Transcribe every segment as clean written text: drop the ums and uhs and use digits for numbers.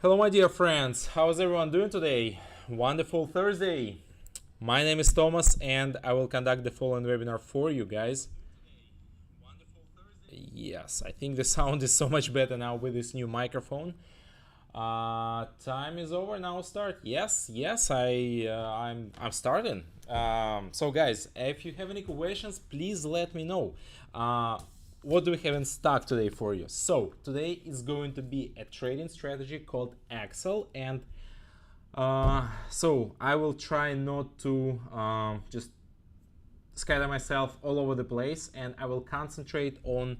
Hello, my dear friends. How's everyone doing today? Wonderful Thursday. My name is Thomas, and I will conduct the following webinar for you guys. Yes, I think the sound is so much better now with this new microphone. Time is over now. Start. Yes. I'm starting. So guys, if you have any questions, please let me know. What do we have in stock today for you? So today is going to be a trading strategy called Axel, and so I will try not to just scatter myself all over the place, and I will concentrate on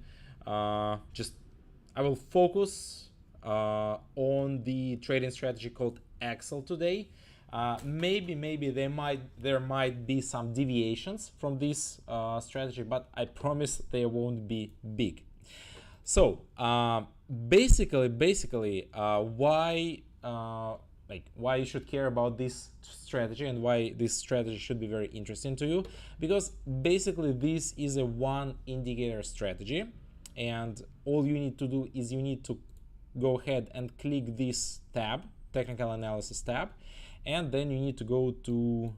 I will focus on the trading strategy called Axel today. Maybe there might be some deviations from this strategy, but I promise they won't be big. So basically, why you should care about this strategy and why this strategy should be very interesting to you, because basically this is a one indicator strategy, and all you need to do is you need to go ahead and click this tab, technical analysis tab, and then you need to go to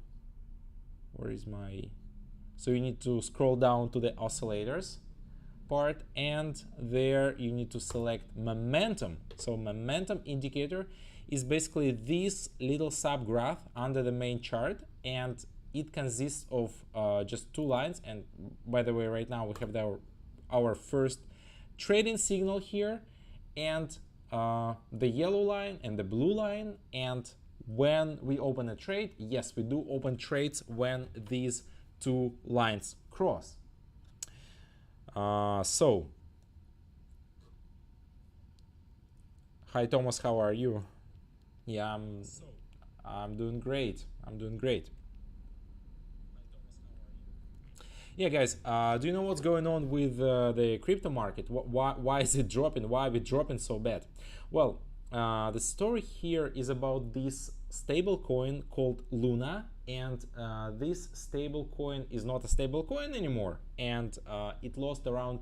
so you need to scroll down to the oscillators part, and there you need to select momentum. So momentum indicator is basically this little subgraph under the main chart, and it consists of just two lines. And by the way, right now we have our first trading signal here, and the yellow line and the blue line. And when we open a trade, yes, we do open trades when these two lines cross. So hi Thomas, how are you? Yeah, I'm doing great. Yeah, guys, do you know what's going on with the crypto market? Why is it dropping? Why are we dropping so bad? Well, the story here is about this stable coin called Luna, and this stable coin is not a stable coin anymore, and it lost around,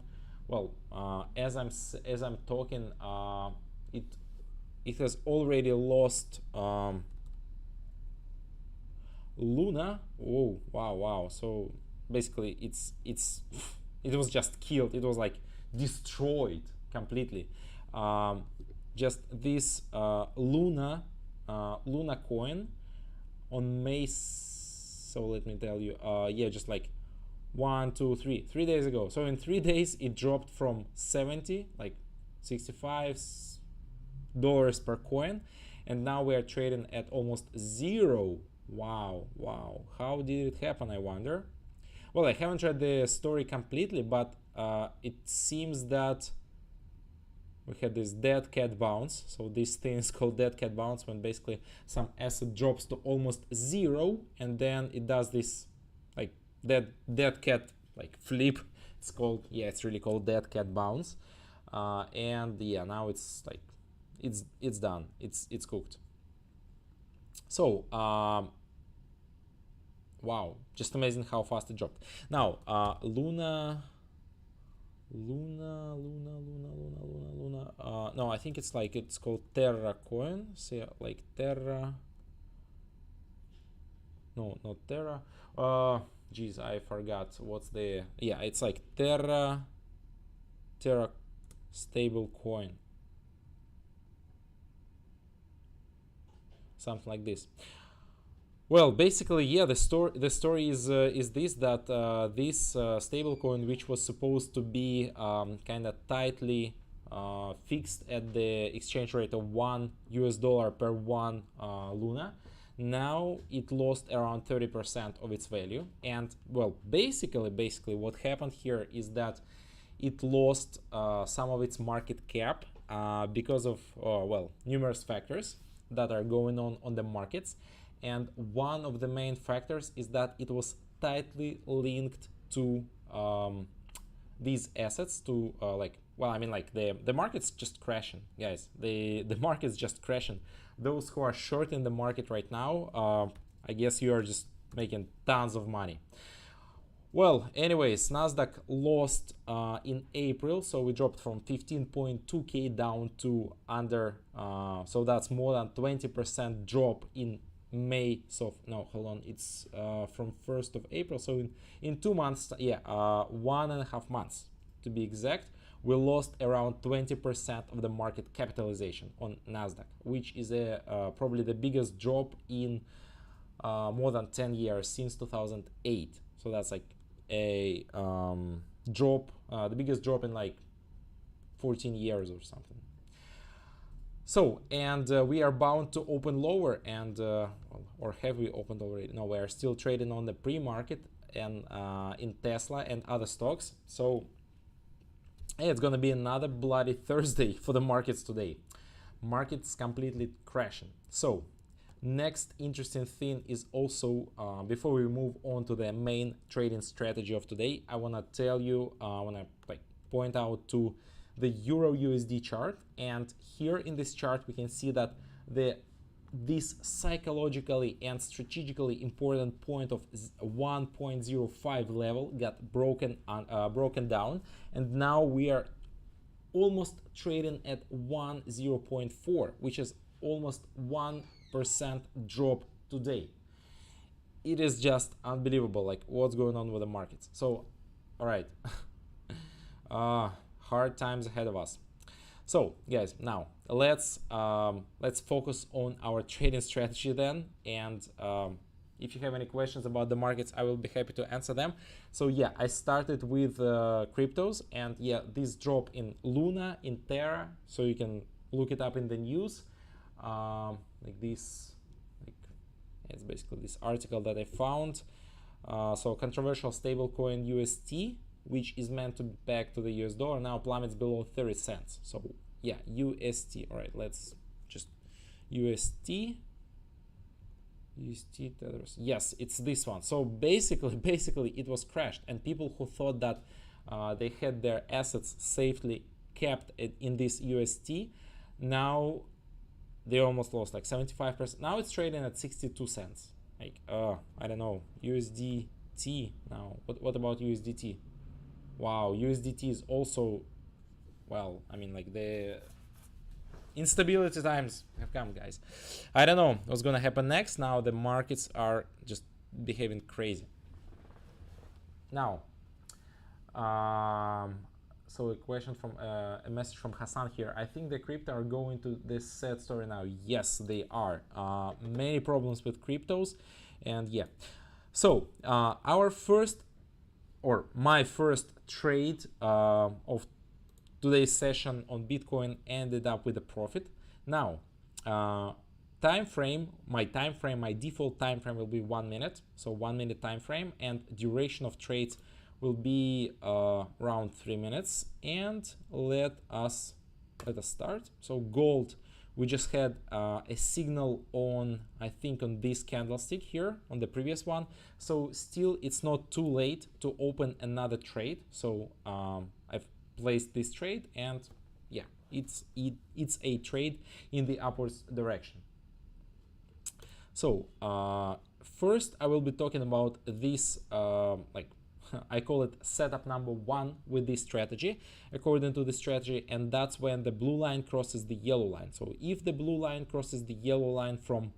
well, as I'm talking, it has already lost Luna. Oh, wow. So basically it was just killed. It was like destroyed completely. Just this Luna coin on May, so let me tell you, yeah, just like 3 days ago. So in 3 days it dropped from 70, like $65 per coin, and now we are trading at almost zero. Wow, how did it happen, I wonder? Well, I haven't read the story completely, but it seems that we had this dead cat bounce. So this thing is called dead cat bounce, when basically some asset drops to almost zero, and then it does this like dead cat like flip. It's called, yeah, it's really called dead cat bounce. And yeah, now it's like it's done. It's cooked. So wow, just amazing how fast it dropped. Now Luna. No, I think it's called Terra coin. So yeah, like Terra. No, not Terra. Geez, I forgot what's the. Yeah, it's like Terra stable coin. Something like this. Well, basically, yeah, the story is this, that this stablecoin, which was supposed to be kind of tightly fixed at the exchange rate of $1 per one Luna, now it lost around 30% of its value. And well, basically what happened here is that it lost some of its market cap because of well, numerous factors that are going on the markets. And one of the main factors is that it was tightly linked to these assets, to like, well, I mean, like the market's just crashing, guys. The market's just crashing. Those who are short in the market right now, I guess you are just making tons of money. Well, anyways, Nasdaq lost in April, so we dropped from 15.2k down to under, so that's more than 20% drop in May. So no, hold on, it's from 1st of April, so in 2 months, yeah, 1.5 months to be exact, we lost around 20% of the market capitalization on Nasdaq, which is probably the biggest drop in more than 10 years, since 2008. So that's like a drop, the biggest drop in like 14 years or something. So, and we are bound to open lower, and or have we opened already? No, we are still trading on the pre-market and in Tesla and other stocks. So hey, it's gonna be another bloody Thursday for the markets today. Markets completely crashing. So next interesting thing is also, before we move on to the main trading strategy of today, I want to tell you, I want to like point out to the Euro USD chart, and here in this chart we can see that this psychologically and strategically important point of 1.05 level got broken down, and now we are almost trading at 1.0.4, which is almost 1% drop today. It is just unbelievable, like what's going on with the markets. So all right, hard times ahead of us. So guys, now let's focus on our trading strategy then, and if you have any questions about the markets, I will be happy to answer them. So yeah, I started with cryptos, and yeah, this drop in Luna, in Terra, so you can look it up in the news, like this, like it's basically this article that I found. So controversial stablecoin UST, which is meant to be pegged to the US dollar, now plummets below 30 cents. So yeah, UST. All right, let's just UST. Yes, it's this one. So basically it was crashed, and people who thought that they had their assets safely kept in this UST, now they almost lost like 75%. Now it's trading at 62 cents. Like I don't know, USDT now. What about USDT? Wow, USDT is also, well, I mean, like the instability times have come, guys. I don't know what's gonna happen next. Now the markets are just behaving crazy. Now, so a question from a message from Hassan here. I think the crypto are going to this sad story now. Yes, they are. Many problems with cryptos, and yeah. So our first, or my first trade of today's session on Bitcoin ended up with a profit. Now, time frame, my default time frame will be 1 minute, so 1 minute time frame, and duration of trades will be around 3 minutes. And let us start. So gold, we just had a signal on, I think, on this candlestick here on the previous one. So still, it's not too late to open another trade. So I've placed this trade, and yeah, it's a trade in the upwards direction. So first I will be talking about this, like I call it setup number 1 with this strategy, according to the strategy, and that's when the blue line crosses the yellow line. So if the blue line crosses the yellow line from,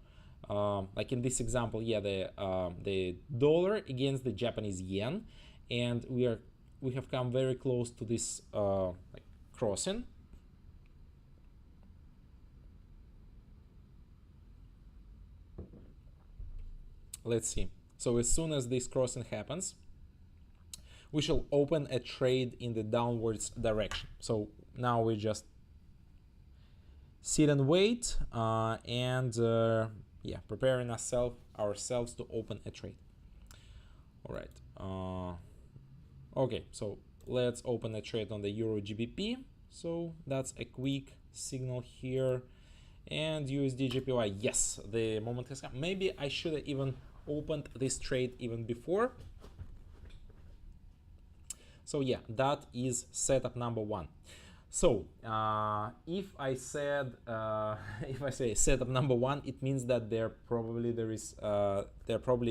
like in this example, yeah, the dollar against the Japanese yen, and we have come very close to this like crossing. Let's see. So as soon as this crossing happens, we shall open a trade in the downwards direction. So now we just sit and wait, and yeah, preparing ourselves to open a trade. All right. Okay, so let's open a trade on the Euro GBP. So that's a quick signal here. And USD JPY, yes, the moment has come. Maybe I should have even opened this trade even before. So yeah, that is setup number 1. So if I said if I say setup number 1, it means that there probably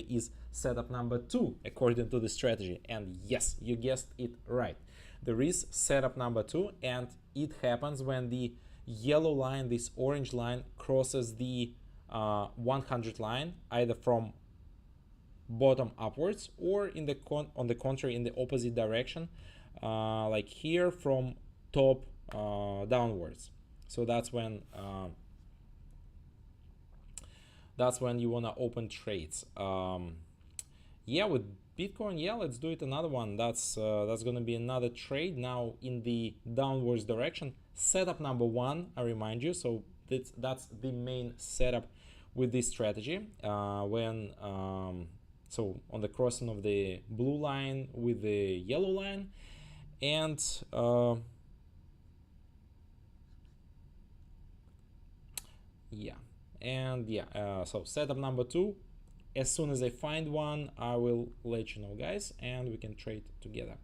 is setup number 2 according to the strategy. And yes, you guessed it right. There is setup number 2, and it happens when the yellow line, this orange line, crosses the 100 line, either from bottom upwards or in the on the contrary, in the opposite direction, like here from top downwards. So that's when you want to open trades. Yeah, with Bitcoin, yeah, let's do it another one. That's gonna be another trade now in the downwards direction. Setup number 1, I remind you. So that's the main setup with this strategy. When so on the crossing of the blue line with the yellow line, and so setup number 2, as soon as I find one, I will let you know, guys, and we can trade together.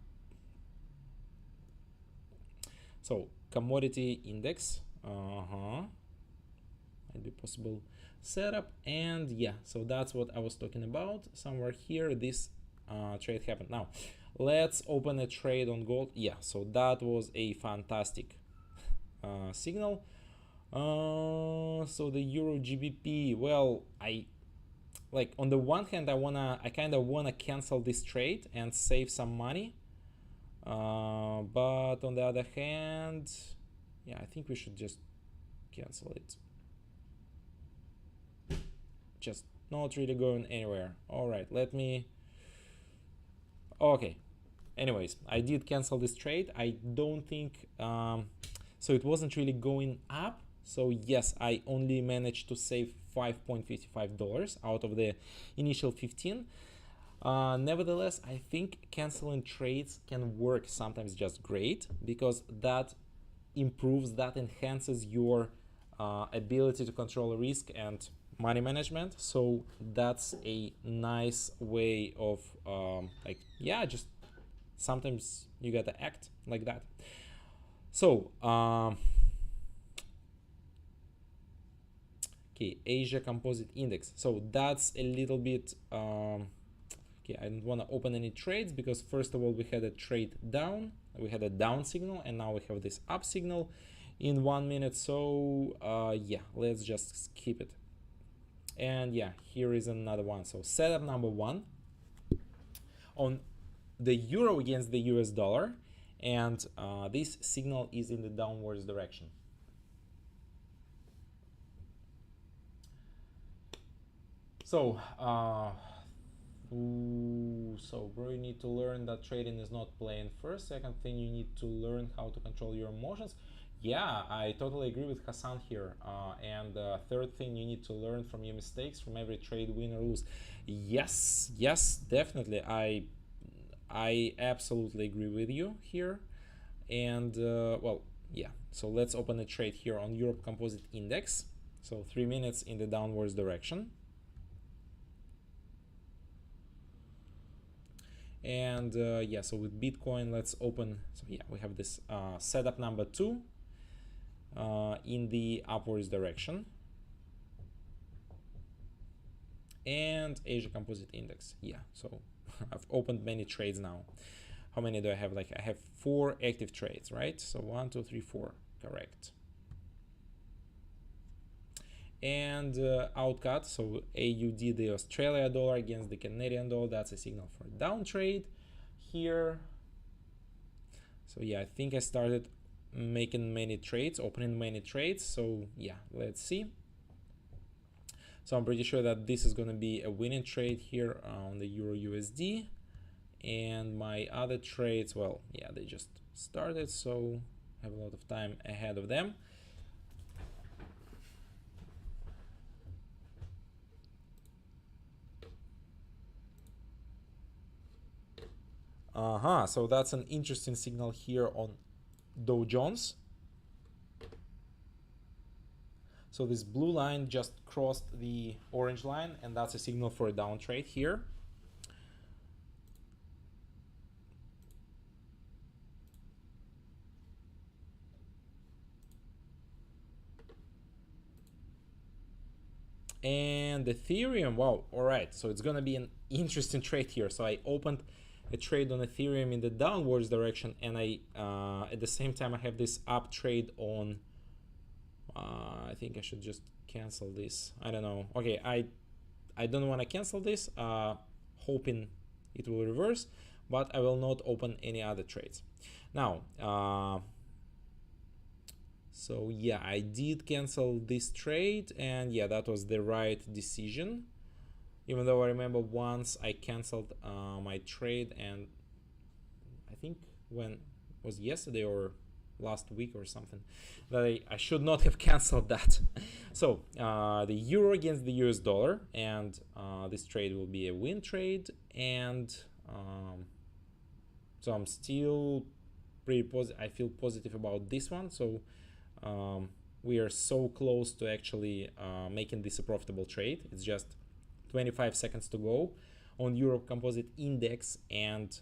So commodity index, might be possible setup, and yeah, so that's what I was talking about. Somewhere here this trade happened. Now let's open a trade on gold. Yeah, so that was a fantastic signal. So the Euro GBP, well, on the one hand, I kind of wanna cancel this trade and save some money, but on the other hand, yeah, I think we should just cancel it. Just not really going anywhere. All right, okay. Anyways, I did cancel this trade. I don't think so it wasn't really going up. So yes, I only managed to save $5.55 out of the initial 15. Nevertheless, I think canceling trades can work sometimes just great, because that enhances your ability to control risk and money management. So that's a nice way of just sometimes you gotta act like that. So okay, Asia Composite Index. So that's a little bit okay, I don't want to open any trades, because first of all we had a trade down, we had a down signal, and now we have this up signal in 1 minute. So yeah, let's just skip it. And yeah, here is another one. So setup number 1 on the euro against the US dollar, and this signal is in the downwards direction. So bro, you need to learn that trading is not playing first. Second thing, you need to learn how to control your emotions. Yeah, I totally agree with Hassan here. And third thing, you need to learn from your mistakes, from every trade, win or lose. Yes, definitely. I absolutely agree with you here. And well, yeah. So let's open a trade here on Europe Composite Index. So 3 minutes in the downwards direction. And yeah, so with Bitcoin, let's open. So yeah, we have this setup number 2 in the upwards direction, and Asia Composite Index. Yeah, so I've opened many trades now. How many do I have? Like, I have 4 active trades, right? So 1, 2, 3, 4, correct. And outcut, so AUD, the Australia dollar against the Canadian dollar, that's a signal for down trade here. So yeah, I think I started making many trades, opening many trades. So yeah, let's see. So I'm pretty sure that this is going to be a winning trade here on the Euro USD. And my other trades, well, yeah, they just started, so I have a lot of time ahead of them. So that's an interesting signal here on Dow Jones. So this blue line just crossed the orange line, and that's a signal for a down trade here. And Ethereum, wow, all right, so it's gonna be an interesting trade here. So I opened a trade on Ethereum in the downwards direction, and I at the same time I have this up trade on I think I should just cancel this. I don't know. Okay, I don't want to cancel this, hoping it will reverse, but I will not open any other trades. Now, so yeah, I did cancel this trade, and yeah, that was the right decision. Even though I remember once I canceled my trade, and I think when was yesterday or last week or something, that I should not have canceled that. So the euro against the US dollar, and this trade will be a win trade, and so I'm still pretty positive. I feel positive about this one. So we are so close to actually making this a profitable trade. It's just 25 seconds to go on Europe Composite Index, and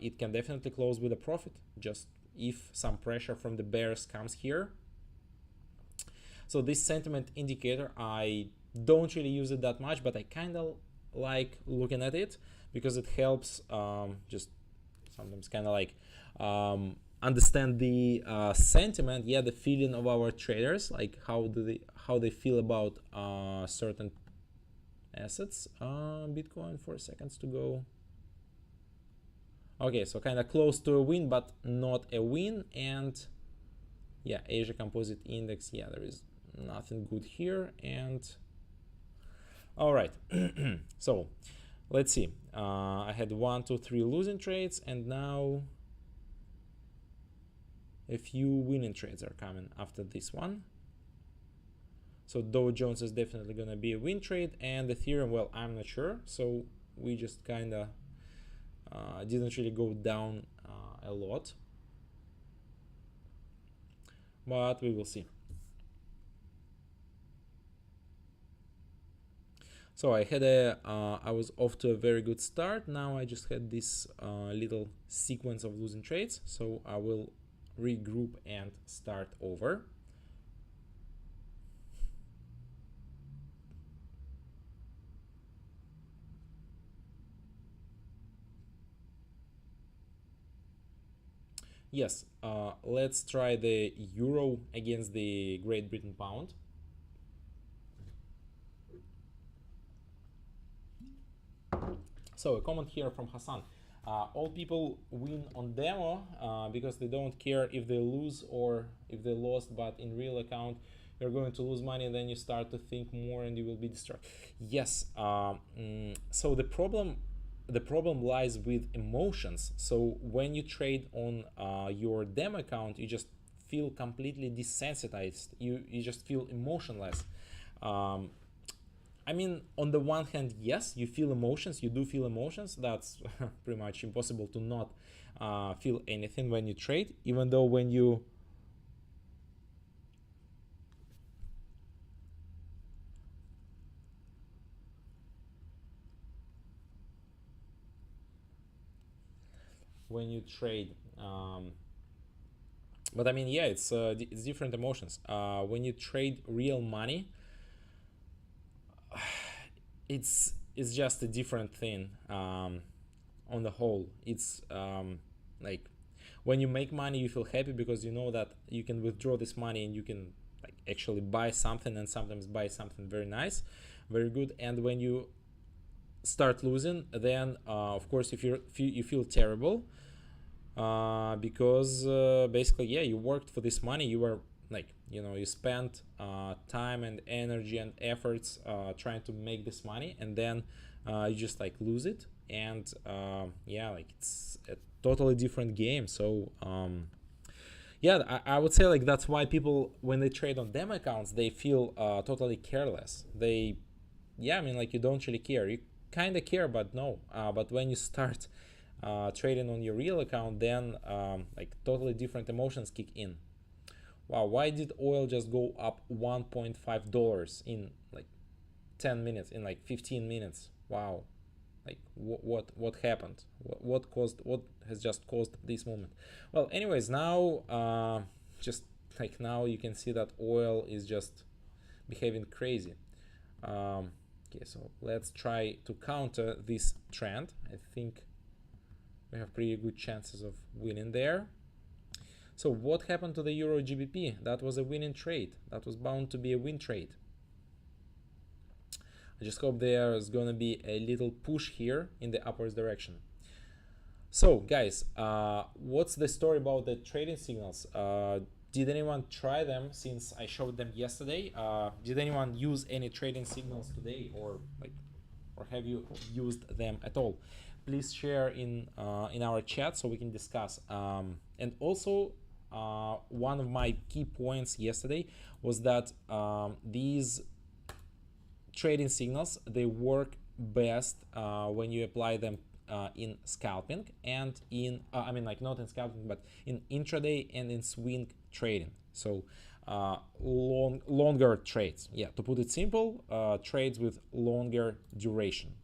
it can definitely close with a profit, just if some pressure from the bears comes here. So this sentiment indicator, I don't really use it that much, but I kind of like looking at it because it helps just sometimes kind of like understand the sentiment, yeah, the feeling of our traders, like how they feel about certain assets. Bitcoin, 4 seconds to go. Okay, so kind of close to a win, but not a win. And yeah, Asia Composite Index, yeah, there is nothing good here. And all right, so let's see. I had 1, 2, 3 losing trades, and now a few winning trades are coming after this one. So Dow Jones is definitely gonna be a win trade, and Ethereum, well, I'm not sure. So we just kind of didn't really go down a lot, but we will see. So I had I was off to a very good start. Now I just had this little sequence of losing trades. So I will regroup and start over. Yes, let's try the euro against the Great Britain pound. So a comment here from Hassan. All people win on demo because they don't care if they lose or if they lost, but in real account you're going to lose money, and then you start to think more and you will be distracted. Yes, so the problem lies with emotions. So when you trade on your demo account, you just feel completely desensitized. You just feel emotionless. I mean, on the one hand, yes, you feel emotions. You do feel emotions. That's pretty much impossible to not feel anything when you trade, even though when you trade. But I mean, yeah, it's different emotions. When you trade real money, it's just a different thing. On the whole, it's like when you make money, you feel happy because you know that you can withdraw this money and you can like actually buy something, and sometimes buy something very nice, very good. And when you start losing, then of course you feel terrible because basically, yeah, you worked for this money. You were like, you spent time and energy and efforts trying to make this money, and then you just like lose it. And yeah, like it's a totally different game. So yeah, I would say like that's why people, when they trade on demo accounts, they feel totally careless. Yeah, I mean, like, you don't really care. You kind of care, but no. But when you start trading on your real account, then like totally different emotions kick in. Wow, why did oil just go up $1.5 in like 10 minutes, in like 15 minutes? Wow. Like what happened? What has just caused this moment? Well, anyways, now just like now you can see that oil is just behaving crazy. Okay, so let's try to counter this trend. I think we have pretty good chances of winning there. So what happened to the Euro GBP? That was a winning trade. That was bound to be a win trade. I just hope there is going to be a little push here in the upwards direction. So guys, what's the story about the trading signals? Did anyone try them since I showed them yesterday? Did anyone use any trading signals today, or have you used them at all? Please share in our chat so we can discuss. And also, one of my key points yesterday was that these trading signals, they work best when you apply them in scalping and in not in scalping but in intraday and in swing trading. So longer trades, yeah, to put it simple, trades with longer duration.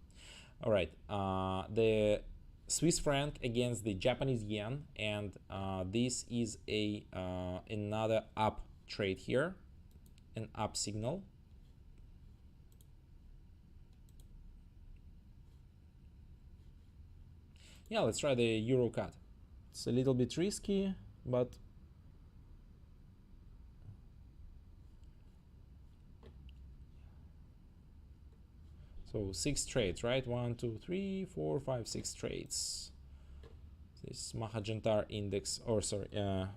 All right, the Swiss franc against the Japanese yen, and this is a another up trade here, an up signal. Yeah, let's try the euro cut. It's a little bit risky, but so 6 trades, right? 1, 2, 3, 4, 5, 6 trades. This Mahajantar index, or sorry,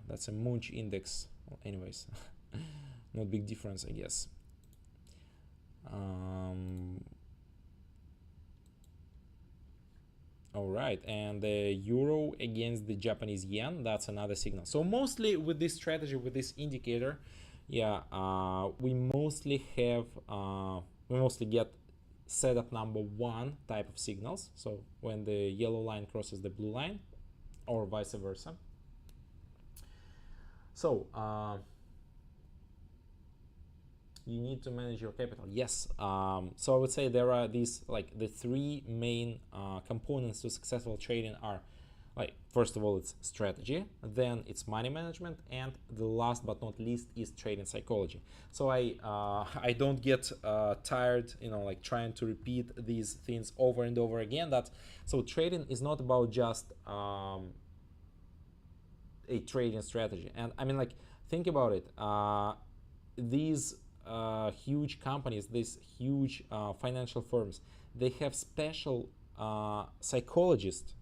that's a Munch index. Well, anyways, not big difference, I guess. All right, and the euro against the Japanese yen, that's another signal. So mostly with this strategy, with this indicator, yeah, we mostly have we mostly get setup number 1 type of signals. So when the yellow line crosses the blue line, or vice versa. So you need to manage your capital. Yes. So I would say there are these, like, the 3 main components to successful trading are, like, first of all, it's strategy, then it's money management, and the last but not least is trading psychology. So I don't get tired, like trying to repeat these things over and over again. So trading is not about just a trading strategy. And I mean, like, think about it. These huge companies, these huge financial firms, they have special psychologists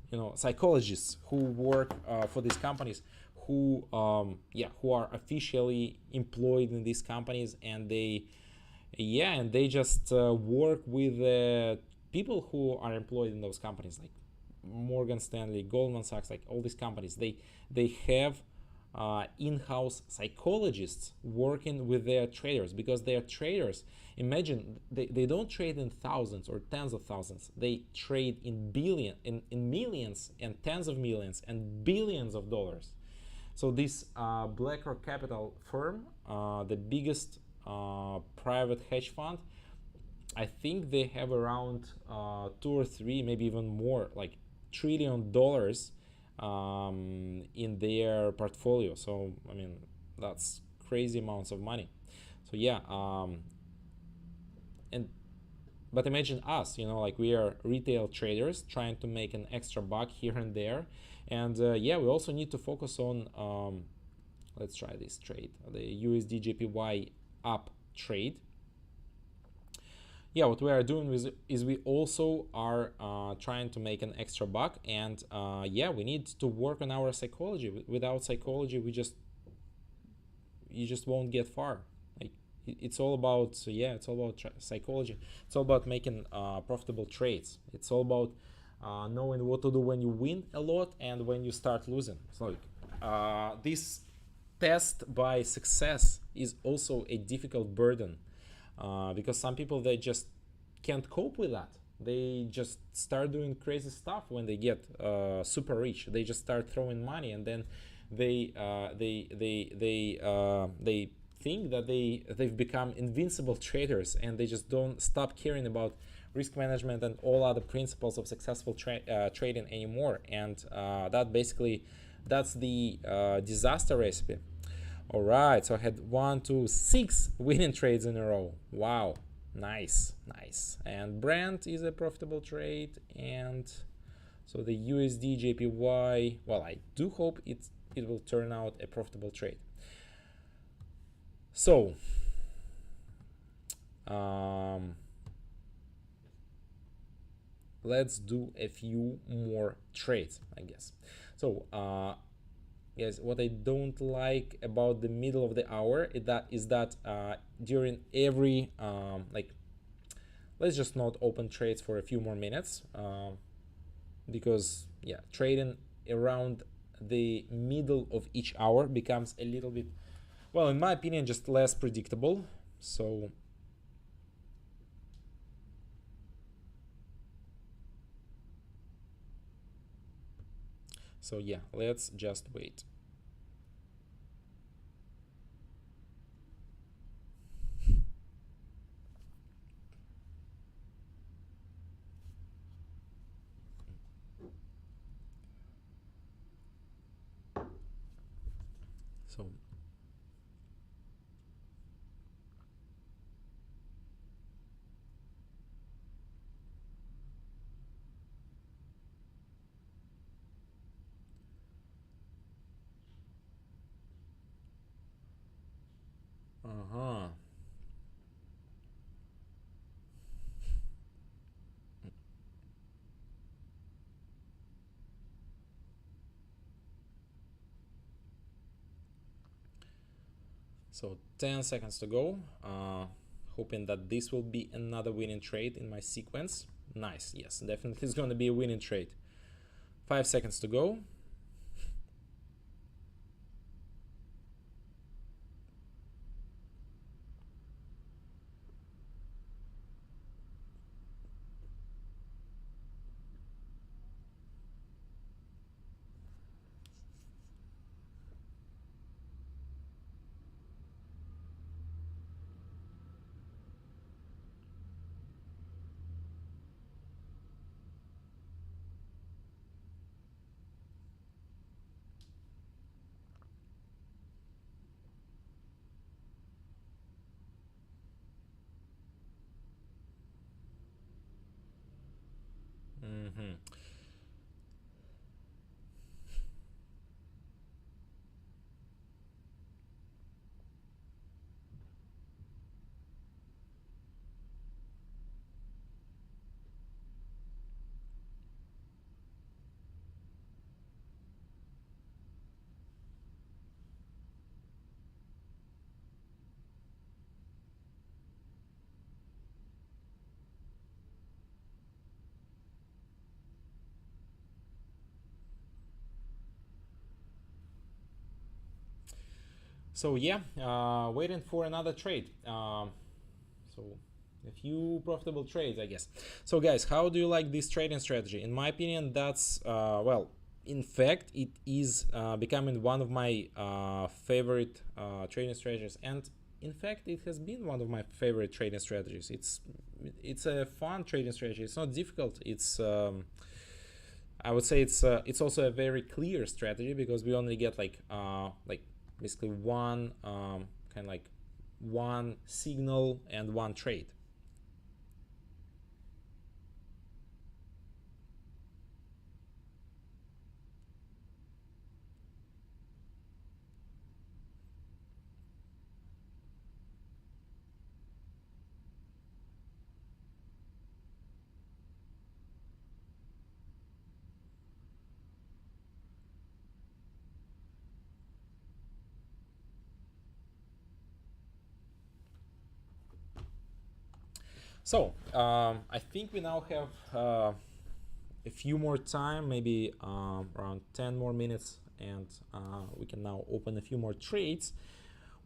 who work for these companies, who are officially employed in these companies, and they just work with people who are employed in those companies, like Morgan Stanley, Goldman Sachs, like all these companies. They have in-house psychologists working with their traders, because they are traders. Imagine they don't trade in thousands or tens of thousands. They trade in millions and tens of millions and billions of dollars. So this BlackRock Capital firm, the biggest private hedge fund, I think they have around 2 or 3, maybe even more, like $1 trillion in their portfolio. So I mean, that's crazy amounts of money. So yeah, but imagine us, like, we are retail traders trying to make an extra buck here and there, and we also need to focus on let's try this trade, the USD JPY up trade. Yeah, what we are doing is we also are trying to make an extra buck, and we need to work on our psychology. Without psychology, you just won't get far. Like, it's all about psychology. It's all about making profitable trades. It's all about knowing what to do when you win a lot and when you start losing. So this test by success is also a difficult burden. Because some people, they just can't cope with that. They just start doing crazy stuff when they get super rich. They just start throwing money, and then they think that they've become invincible traders, and they just don't stop caring about risk management and all other principles of successful trading anymore. And that's the disaster recipe. All right, so I had 1, 2, 6 winning trades in a row. Wow, Nice, nice. And Brent is a profitable trade, and so the USD JPY, well, I do hope it will turn out a profitable trade. So let's do a few more trades, I guess. So yes, what I don't like about the middle of the hour is that during every like, let's just not open trades for a few more minutes, because yeah, trading around the middle of each hour becomes a little bit, well, in my opinion, just less predictable. So yeah, let's just wait. So so 10 seconds to go. Hoping that this will be another winning trade in my sequence. Nice, yes, definitely it's going to be a winning trade. 5 seconds to go. So yeah, waiting for another trade. So a few profitable trades, I guess. So guys, how do you like this trading strategy? In my opinion, that's well, in fact, it is becoming one of my favorite trading strategies, and in fact, it has been one of my favorite trading strategies. It's a fun trading strategy. It's not difficult. It's I would say it's also a very clear strategy, because we only get like basically one kind of like one signal and one trade. So I think we now have a few more time, maybe around 10 more minutes, and we can now open a few more trades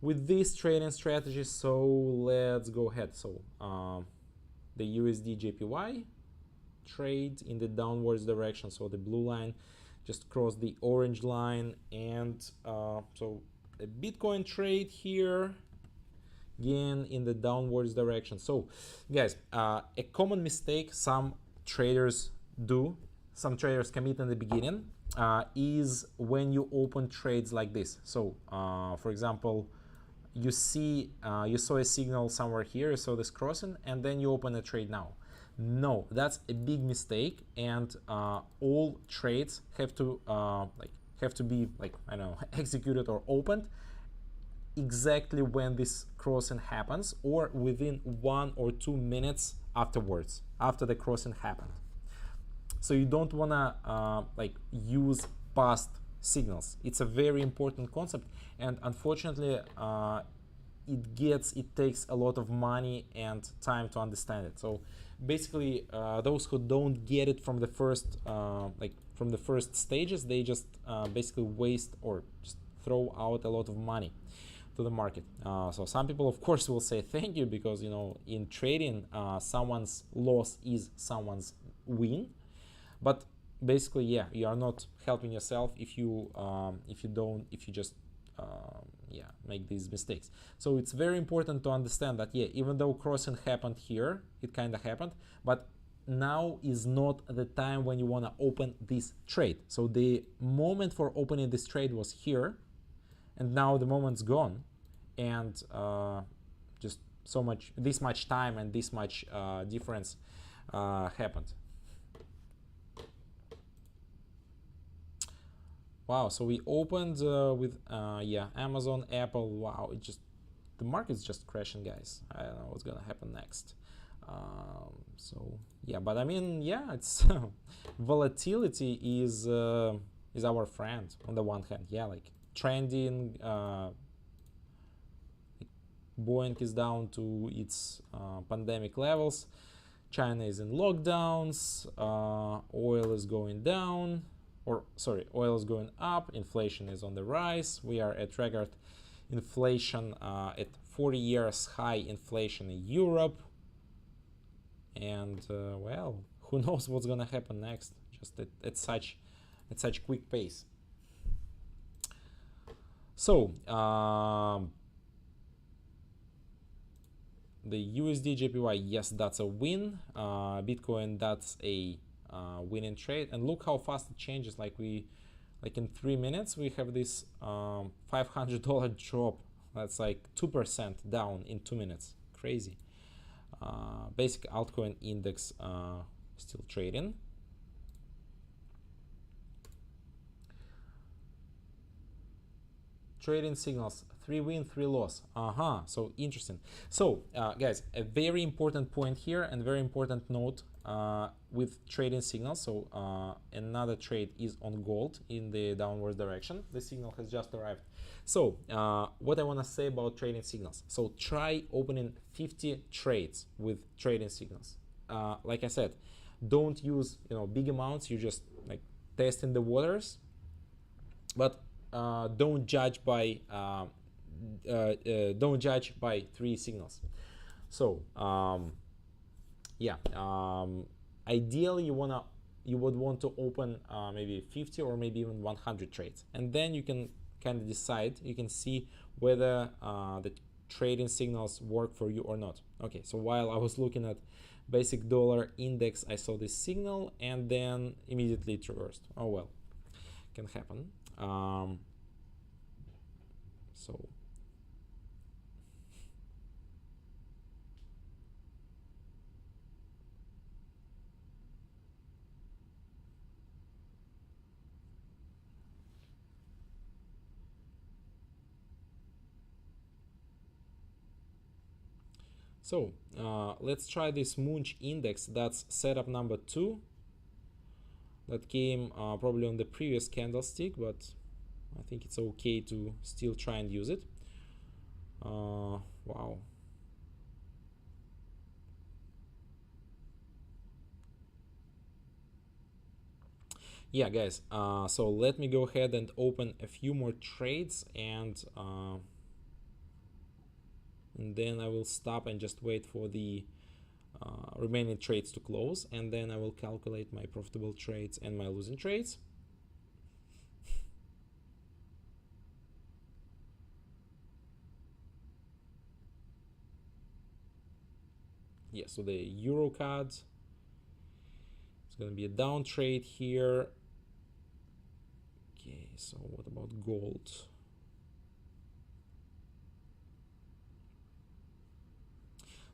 with this trading strategy. So let's go ahead. So the USD JPY trade in the downwards direction, so the blue line just crossed the orange line, and so a Bitcoin trade here again in the downwards direction. So guys, a common mistake some traders commit in the beginning is when you open trades like this. So for example, you see, you saw a signal somewhere here, you saw this crossing, and then you open a trade now. No, that's a big mistake, and all trades have to be like, I don't know, executed or opened exactly when this crossing happens, or within 1 or 2 minutes afterwards, after the crossing happened. So you don't wanna like use past signals. It's a very important concept, and unfortunately it takes a lot of money and time to understand it. So basically those who don't get it from the first from the first stages, they just basically waste or just throw out a lot of money to the market. So some people of course will say thank you, because you know, in trading someone's loss is someone's win. But basically, yeah, you are not helping yourself if you just yeah, make these mistakes. So it's very important to understand that, yeah, even though crossing happened here, it kind of happened, but now is not the time when you want to open this trade. So the moment for opening this trade was here, and now the moment's gone, and just this much time and this much difference happened. Wow, so we opened with yeah, Amazon, Apple. Wow, the market's just crashing, guys. I don't know what's gonna happen next. So yeah, but I mean, yeah, it's volatility is our friend on the one hand. Yeah, like trending, Boeing is down to its pandemic levels. China is in lockdowns. Oil is going down. Or sorry, oil is going up, inflation is on the rise. We are at record inflation, at 40 years high inflation in Europe. And well, who knows what's gonna happen next, just at such quick pace. So the USD JPY, yes, that's a win. Bitcoin, that's a winning trade, and look how fast it changes. Like in 3 minutes we have this $500 drop. That's like 2% down in 2 minutes. Crazy. Basic altcoin index still trading. Trading signals, 3 win, 3 loss. So interesting. So guys, a very important point here and very important note with trading signals. So another trade is on gold in the downward direction. The signal has just arrived. So what I want to say about trading signals. So try opening 50 trades with trading signals. Like I said, don't use big amounts. You just like testing the waters, but don't judge by 3 signals. So yeah, ideally you would want to open maybe 50 or maybe even 100 trades, and then you can kind of decide, you can see whether the trading signals work for you or not. Okay, so while I was looking at basic dollar index, I saw this signal and then immediately it reversed. Oh well, can happen. So let's try this Munch index. That's setup number 2. That came probably on the previous candlestick, but I think it's okay to still try and use it. Wow. Yeah, guys, so let me go ahead and open a few more trades, and then I will stop and just wait for the remaining trades to close, and then I will calculate my profitable trades and my losing trades. Yeah, so the euro card, it's going to be a down trade here. Okay, so what about gold?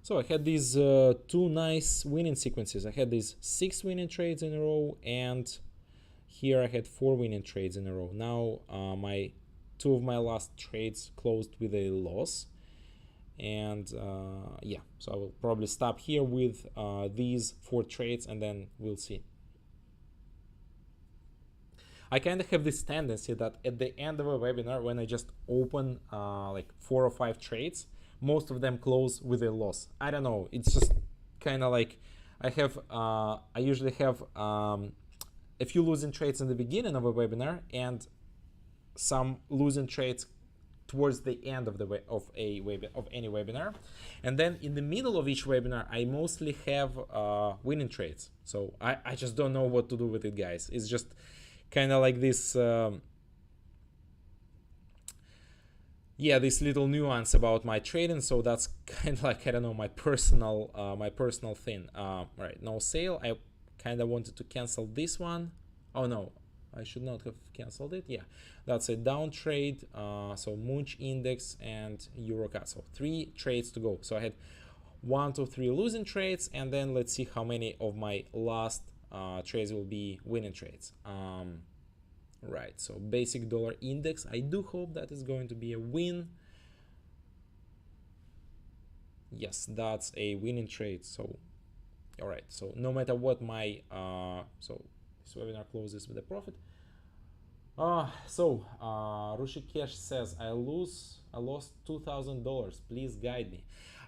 So I had these two nice winning sequences. I had these 6 winning trades in a row, and here I had 4 winning trades in a row. Now two of my last trades closed with a loss, and yeah, so I will probably stop here with these 4 trades, and then we'll see. I kind of have this tendency that at the end of a webinar, when I just open like 4 or 5 trades, most of them close with a loss. I don't know, it's just kind of like I usually have a few losing trades in the beginning of a webinar and some losing trades towards the end of any webinar, and then in the middle of each webinar I mostly have winning trades. So I just don't know what to do with it, guys. It's just kind of like this yeah, this little nuance about my trading. So that's kind of like, I don't know, my personal thing. Right, no sale. I kind of wanted to cancel this one. Oh no, I should not have canceled it. Yeah, that's a down trade. So Munch Index and EuroCAD. So 3 trades to go. So I had 1, 2, 3 losing trades, and then let's see how many of my last trades will be winning trades. Right, so basic dollar index, I do hope that is going to be a win. Yes, that's a winning trade. So all right, so no matter what my so this webinar closes with a profit. Rushikesh says, I lost $2,000, please guide me.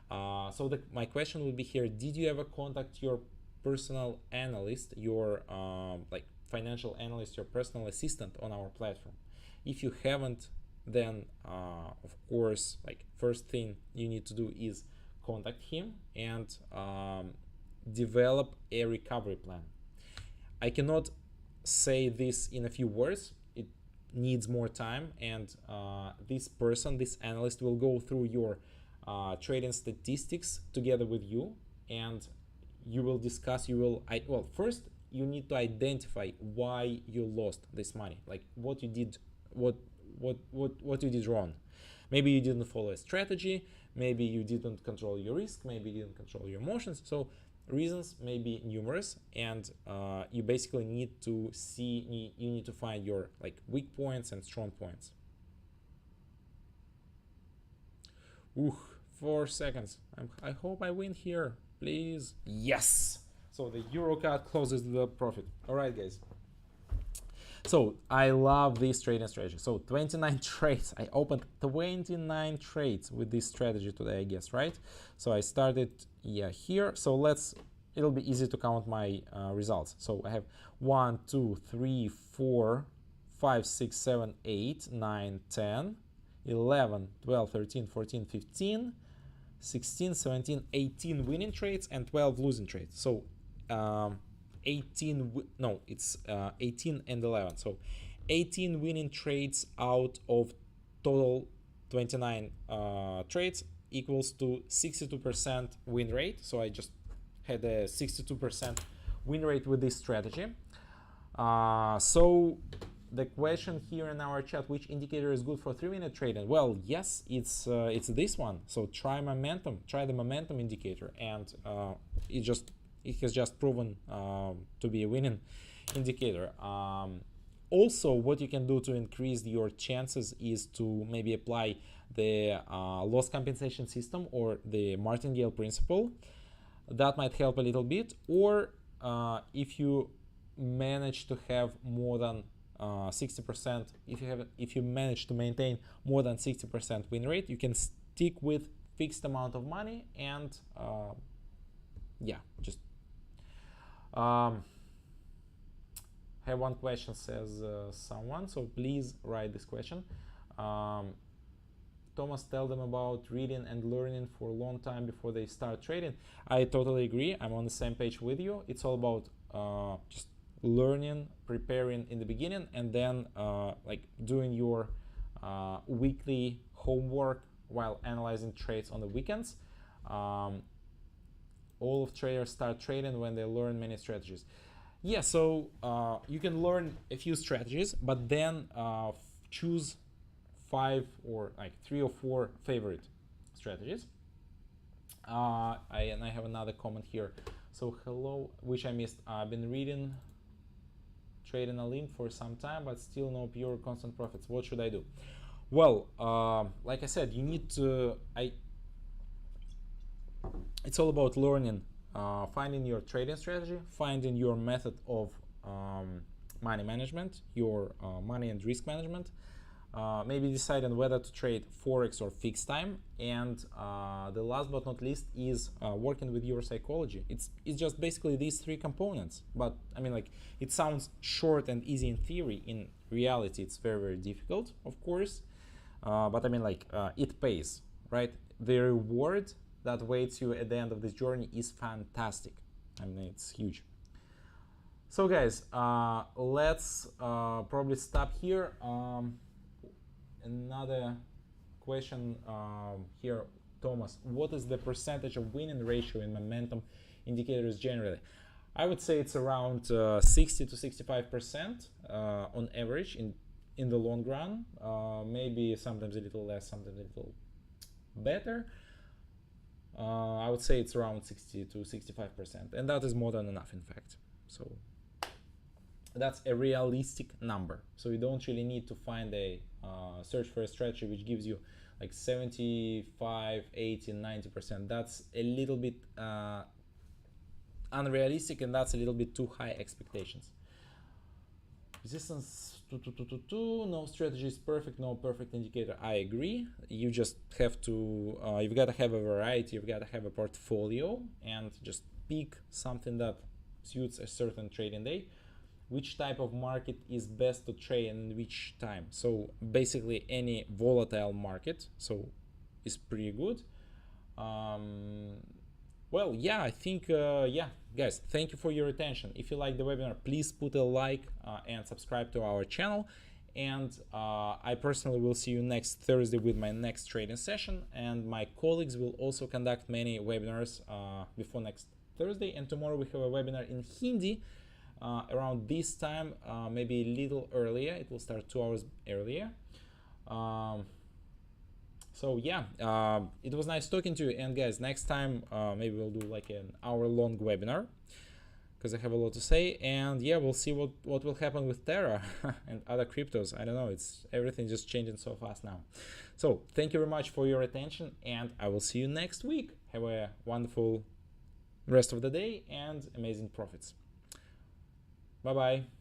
So my question would be here, did you ever contact your personal analyst, your like financial analyst, your personal assistant on our platform? If you haven't, then of course, like, first thing you need to do is contact him and develop a recovery plan. I cannot say this in a few words. It needs more time, and this analyst will go through your trading statistics together with you, and you will discuss, well, first you need to identify why you lost this money, like what you did wrong. Maybe you didn't follow a strategy, maybe you didn't control your risk, maybe you didn't control your emotions. So reasons may be numerous, and you basically need to find your like weak points and strong points. 4 seconds. I hope I win here, please. Yes. So the EuroCAD closes the profit. All right, guys. So I love this trading strategy. So 29 trades. I opened 29 trades with this strategy today, I guess, right? So I started, yeah, here. So it'll be easy to count my results. So I have 1, 2, 3, 4, 5, 6, 7, 8, 9, 10, 11, 12, 13, 14, 15, 16, 17, 18 winning trades and 12 losing trades. So 18 and 11. So 18 winning trades out of total 29 trades equals to 62% win rate. So I just had a 62% win rate with this strategy. So the question here in our chat, which indicator is good for 3-minute trading? Well, yes, it's this one. So try the momentum indicator, and it has just proven to be a winning indicator. Also, what you can do to increase your chances is to maybe apply the loss compensation system or the martingale principle. That might help a little bit. Or if you manage to have more than 60%, if you manage to maintain more than 60% win rate, you can stick with fixed amount of money, and yeah, just have one question, says someone, so please write this question. Thomas, tell them about reading and learning for a long time before they start trading. I totally agree. I'm on the same page with you. It's all about just learning, preparing in the beginning, and then like doing your weekly homework while analyzing trades on the weekends. All of traders start trading when they learn many strategies. Yeah, so you can learn a few strategies, but then choose 5 or like 3 or 4 favorite strategies, I have another comment here. So hello, which I missed. I've been reading trading OLYMP for some time, but still no pure constant profits. What should I do? Well, like I said, you need to. It's all about learning, finding your trading strategy, finding your method of money management, your money and risk management. Maybe deciding whether to trade forex or fixed time, and the last but not least is working with your psychology. It's just basically these three components, but I mean, like, it sounds short and easy in theory. In reality, it's very difficult, of course, but I mean, like, it pays, right? The reward that waits you at the end of this journey is fantastic. I mean, it's huge. So guys, let's probably stop here. Another question here, Thomas. What is the percentage of winning ratio in momentum indicators generally? I would say it's around 60 to 65% on average in the long run. Maybe sometimes a little less, sometimes a little better. I would say it's around 60 to 65%, and that is more than enough, in fact. So that's a realistic number. So you don't really need to find a search for a strategy which gives you like 75, 80, 90%. That's a little bit unrealistic, and that's a little bit too high expectations. Resistance, no strategy is perfect, no perfect indicator. I agree. You just have to, you've got to have a variety, you've got to have a portfolio, and just pick something that suits a certain trading day. Which type of market is best to trade and which time? So basically any volatile market, so is pretty good. Well, yeah, I think, yeah, guys, thank you for your attention. If you like the webinar, please put a like and subscribe to our channel. And I personally will see you next Thursday with my next trading session. And my colleagues will also conduct many webinars before next Thursday. And tomorrow we have a webinar in Hindi around this time, maybe a little earlier. It will start 2 hours earlier. So yeah, it was nice talking to you. And guys, next time maybe we'll do like an hour-long webinar, because I have a lot to say. And yeah, we'll see what will happen with Terra and other cryptos. I don't know, it's everything just changing so fast now. So thank you very much for your attention, and I will see you next week. Have a wonderful rest of the day and amazing profits. Bye bye.